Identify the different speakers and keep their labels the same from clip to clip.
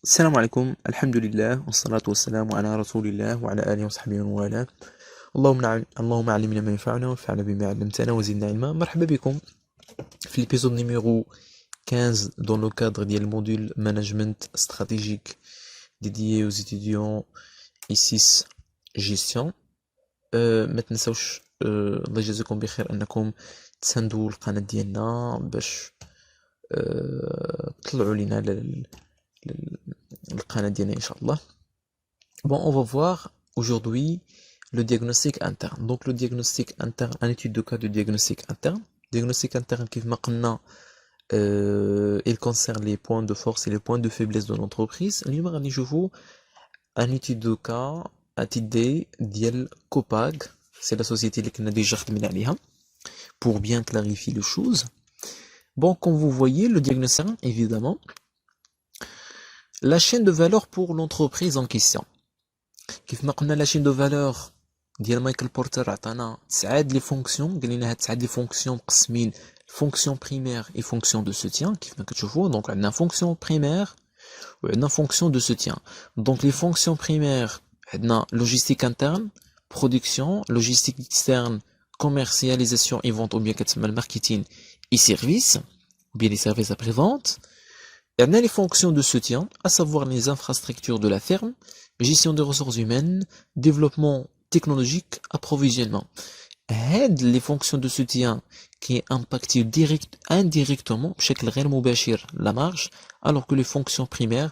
Speaker 1: السلام عليكم. الحمد لله والصلاة والسلام على رسول الله وعلى آله وصحبه ومن والاه. اللهم علمنا ما ينفعنا وانفعنا بما علمتنا وزدنا علما. مرحبا بكم في l'épisode numéro 15 dans le cadre du module management stratégique dédié aux étudiants I6 gestion. ما تنسوش الله يجازيكم بخير انكم تساندوا القناة ديالنا باش تطلعوا لنا القناة ديالنا ان شاء الله. Bon, on va voir aujourd'hui le diagnostic interne. Donc le diagnostic interne, une étude de cas de diagnostic interne. Diagnostic interne qui il concerne les points de force et les points de faiblesse de l'entreprise. اليوم je vous une étude de cas ATD ديال Copag. C'est la société اللي كنا déjà خدمنا عليها pour bien clarifier les choses. Bon, comme vous voyez, le diagnostic, évidemment, la chaîne de valeur pour l'entreprise en question. كيف ما قلنا لا شين دو فالور ديال مايكل بورتر عطانا 9 لي فونكسيون، قال لنا هاد 9 لي فونكسيون مقسمين فونكسيون بريمير اي فونكسيون دو سوتيان كيف ما كتشوفوا. دونك عندنا فونكسيون بريمير وعندنا فونكسيون دو سوتيان. دونك لي فونكسيون بريمير عندنا لوجيستيك انترن، برودكسيون، لوجيستيك اكسترن، كوميرسياليزاسيون اي فونت، او بيان كتسمى الماركتين اي سيرفيس، ou bien les services après-vente. Il y en a les fonctions de soutien, à savoir les infrastructures de la ferme, gestion des ressources humaines, développement technologique, approvisionnement. Aide les fonctions de soutien qui impactent indirectement la marge, alors que les fonctions primaires,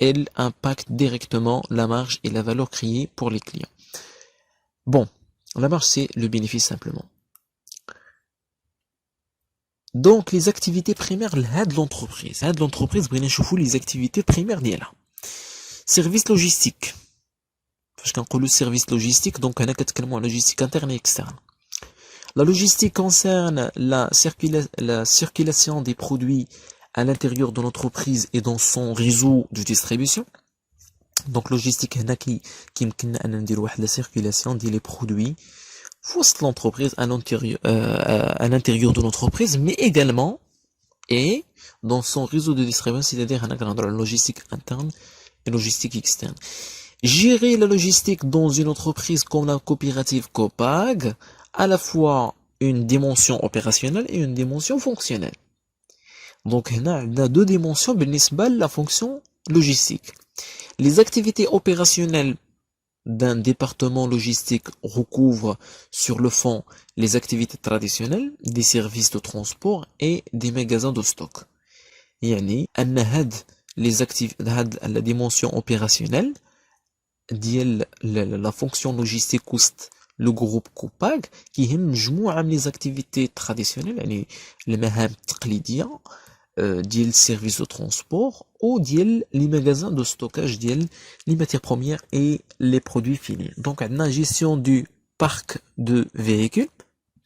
Speaker 1: elles impactent directement la marge et la valeur créée pour les clients. Bon, la marge c'est le bénéfice simplement. Donc les activités primaires de l'entreprise. بغينا نشوفوا les activités primaires ديالها. Service logistique. فاش كنقولوا service logistique, donc هنا كنتكلموا على logistique interne et externe. La logistique concerne la circulation des produits à l'intérieur de l'entreprise et dans son réseau de distribution. Donc logistique هنا كيمكننا أن ندير واحد la circulation ديال les produits في وسط l'entreprise à l'intérieur de l'entreprise, mais également et dans son réseau de distribution, c'est-à-dire هنا كنهضروا على logistique interne et logistique externe. Gérer la logistique dans une entreprise comme la coopérative Copag, à la fois une dimension opérationnelle et une dimension fonctionnelle. Donc, on a deux dimensions بالنسبة la fonction logistique. Les activités opérationnelles d'un département logistique recouvrent sur le fond les activités traditionnelles, des services de transport et des magasins de stock. يعني أن هاد la dimension opérationnelle ديال la fonction logistique وسط le groupe Copag كيهم مجموعة من les activités traditionnelles يعني المهام التقليدية ديال services de transport ou ديال les magasins de stockage ديال les matières premières et les produits finis. Donc عندنا gestion du parc de véhicules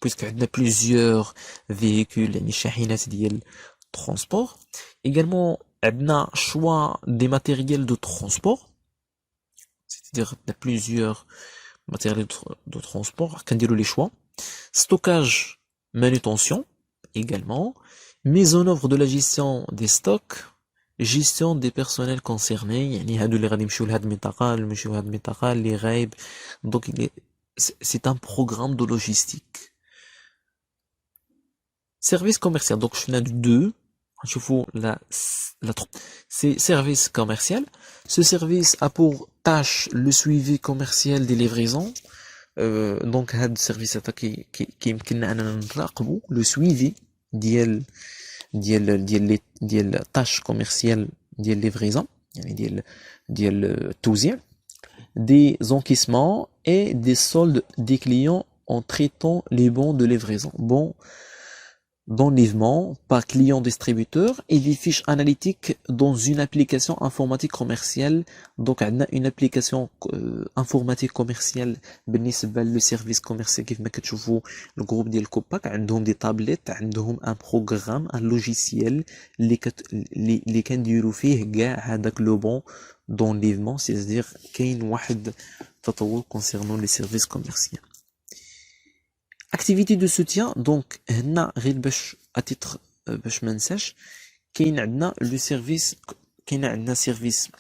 Speaker 1: puisque عندنا plusieurs véhicules يعني شاحنات ديال transport. Également عندنا choix des matériels de transport, c'est-à-dire il y a plusieurs matériels de transport, كنديروا les choix. Stockage, manutention également, mise en œuvre de la gestion des stocks, gestion des personnels concernés, يعني هادو اللي غادي يمشيو لهاد المنطقة اللي يمشيو لهاد المنطقة اللي غايب. Donc c'est un programme de logistique. Service commercial, donc je n'ai deux. C'est service commercial. Ce service a pour tâche le suivi commercial des livraisons. Donc هاد السيرفيس هذا كيمكننا اننا نراقبوا le suivi ديال tâches commerciales ديال livraison يعني ديال التوزيع, des encaissements et des soldes des clients en traitant les bons de livraison. Bon d'enlèvement par client distributeur et des fiches analytiques dans une application informatique commerciale. Donc on a une application informatique commerciale بالنسبة le service commercial كيف ما كتشوفوا le groupe ديال Copag عندهم des tablettes, عندهم un programme, un logiciel اللي كنديروا فيه كاع هذاك le bon d'enlèvement, c'est-à-dire كاين واحد تطور concernant les services commerciaux. Activité de soutien, donc هنا غير باش à titre باش ما ننساش كاين عندنا le service كاين عندنا سيرفيس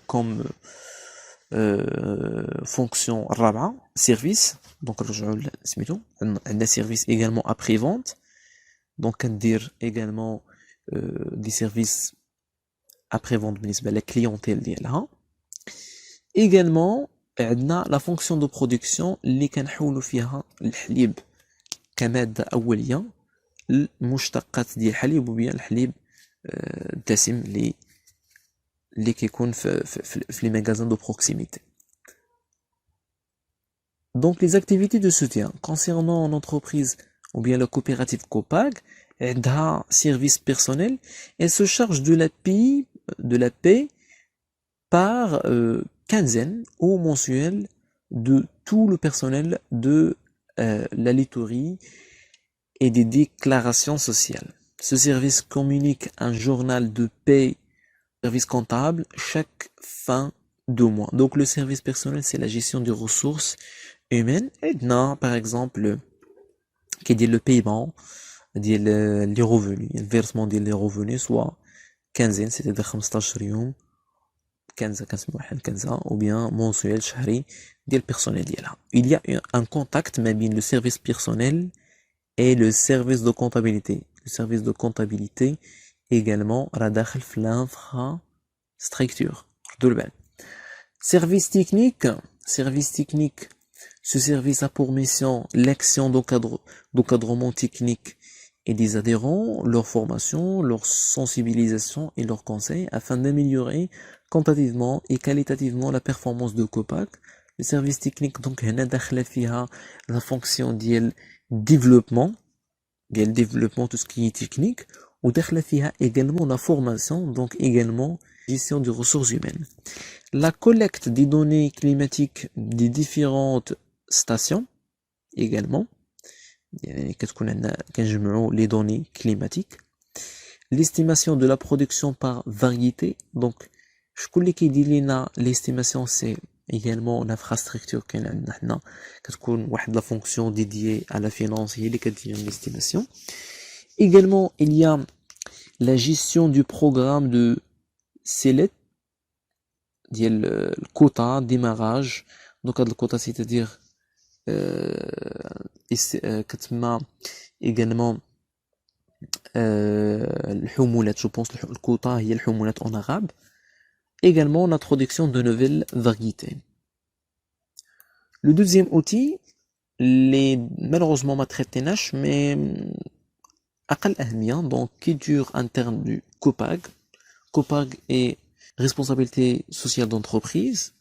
Speaker 1: كوم fonction الرابعة سيرفيس. دونك نرجعوا سميتو عندنا سيرفيس également après vente. دونك كندير également دي سيرفيس après vente بالنسبة للكليونتيل ديالها. également عندنا لا فونكسيون دو برودكسيون اللي كنحولوا فيها الحليب كمادة أولية المشتقات ديال الحليب وبيان الحليب الدسم اللي كيكون في لي ماغازان دو بروكسيميتي. Donc les activités de soutien concernant l'entreprise ou bien la coopérative Copag, عندها service personnel, elle se charge de la paie par quinzaine ou mensuelle de tout le personnel de la laiterie et des déclarations sociales. Ce service communique un journal de paie, service comptable, chaque fin de mois. Donc le service personnel, c'est la gestion des ressources humaines. Et non, par exemple, qui dit le paiement, dit les revenus, le versement des revenus, soit quinzaine, c'est-à-dire 15 يوم, 15 ou bien mensuel, شهري, ديال personnel ديالها. Il y a un contact mais bien le service personnel et le service de comptabilité. Le service de comptabilité également راه داخل في l'infrastructure. Service technique. Ce service a pour mission l'action d'encadrement technique et des adhérents, leur formation, leur sensibilisation et leurs conseils afin d'améliorer quantitativement et qualitativement la performance de Copag. Le service technique, donc, هنا داخله فيها la fonction ديال développement, tout ce qui est technique, ou داخله فيها également la formation, donc également gestion des ressources humaines. La collecte des données climatiques des différentes stations également. Les données climatiques. L'estimation de la production par variété. Donc, je connais qui dit l'estimation, c'est également l'infrastructure qu'on a maintenant. La fonction dédiée à la finance, il y a l'estimation. Également, il y a la gestion du programme de SELET, le quota, démarrage. Donc, le quota, c'est-à-dire également الحمولات, je pense le quota هي الحمولات en arabe. Également l'introduction de nouvelles variétés. Le deuxième outil, malheureusement ما traitnاش mais أقل أهمية, donc qui dure interne du Copag. Copag est responsabilité sociale d'entreprise.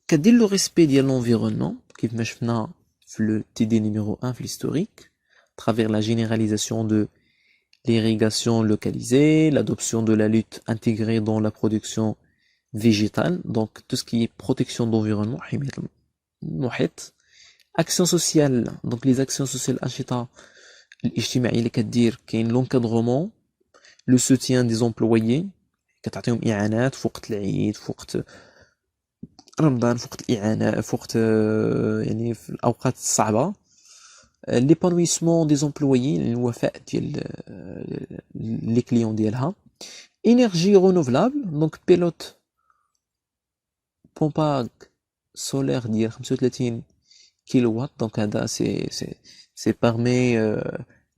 Speaker 1: كدير le respect de l'environnement كيف ما شفنا في le TD numéro 1 في l'historique, à travers la généralisation de l'irrigation localisée, l'adoption de la lutte intégrée dans la production végétale, donc tout ce qui est protection d'environnement, action sociale, donc les actions sociales أنشطة الاجتماعية اللي كدير كاين l'encadrement, le soutien des employés, كتعطيهم إعانات في وقت العيد, في وقت رمضان, في وقت الإعانة, في وقت يعني في الأوقات الصعبة. L'épanouissement des employés, الوفاء ديال les clients ديالها. Énergie renouvelable, donc pilote pompage solaire ديال 35 كيلووات, donc هذا c'est parmi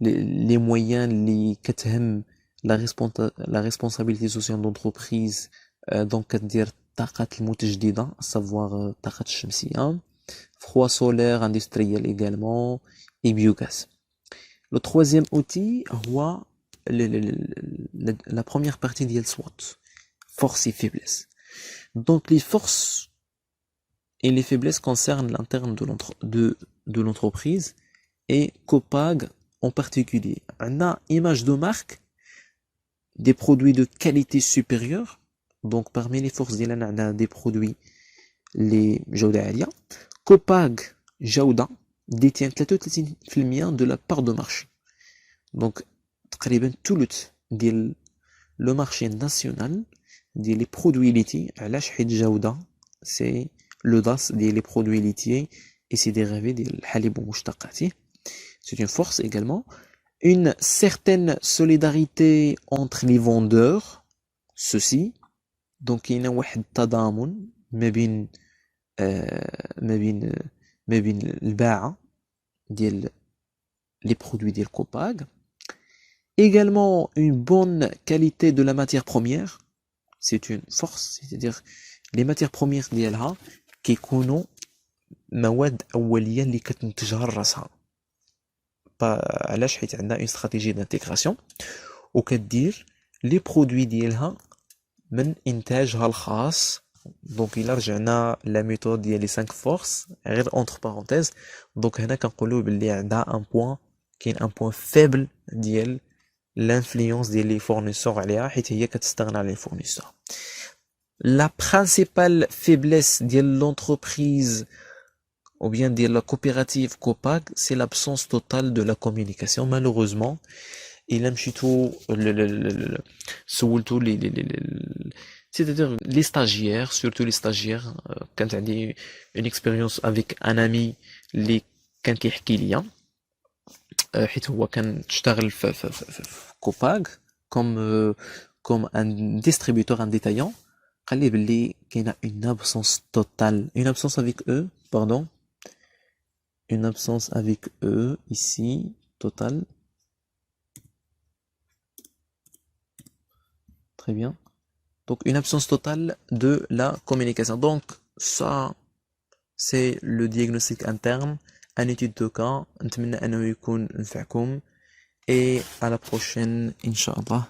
Speaker 1: les moyens اللي كتهم la responsabilité sociale d'entreprise, donc كدير الطاقات المتجددة, savoir الطاقات الشمسية, froid solaire industriel également, et biogaz. Le troisième outil, la première partie de SWOT, force et faiblesse. Donc les forces et les faiblesses concernent l'interne de l'entreprise et Copag en particulier. On a image de marque, des produits de qualité supérieure. Donc parmi les forces on a des produits les جودة عالية. Copag جودة détient 33% de la part de marché. Donc تقريبا ثلث ديال le marché national ديال les produits laitiers. علاش حيت جودة c'est le DAS ديال les produits laitiers et ses dérivés ديال الحليب ومشتقاته. C'est une force également. Une certaine solidarité entre les vendeurs, ceci. Donc كاين واحد التضامن ما بين ما بين ما بين الباعة ديال les produits ديال Copag. Également une bonne qualité de la matière première, c'est une force, c'est-à-dire les matières premières ديالها كيكونوا مواد أولية اللي كتنتجها راسها. علاش؟ حيت عندنا une stratégie d'intégration وكدير les produits ديالها من إنتاجها الخاص. دونك إلا رجعنا لا ميثود ديال لي 5 فورس غير اونتر بارونتيز، دونك هنا كنقولوا باللي عندها ان بوين، كاين ان بوين فيبل ديال l'influence ديال لي فورنيسور عليها حيت هي كتستغنى على لي فورنيسور. La principale faiblesse de l'entreprise ou bien de la coopérative Copag, c'est l'absence totale de la communication. Malheureusement, il a c'est-à-dire les stagiaires, surtout les stagiaires, quand on a une expérience avec un ami, اللي كان كيحكي ليا حيت هو كان تشتغل في Copag comme un distributeur, un détaillant. قال لي باللي كاينه une absence totale, une absence avec eux, pardon, une absence avec eux ici totale. Très bien. Donc une absence totale de la communication. Donc ça c'est le diagnostic interne, une étude de cas. نتمنى انه يكون نفعكم et à la prochaine Inch'Allah.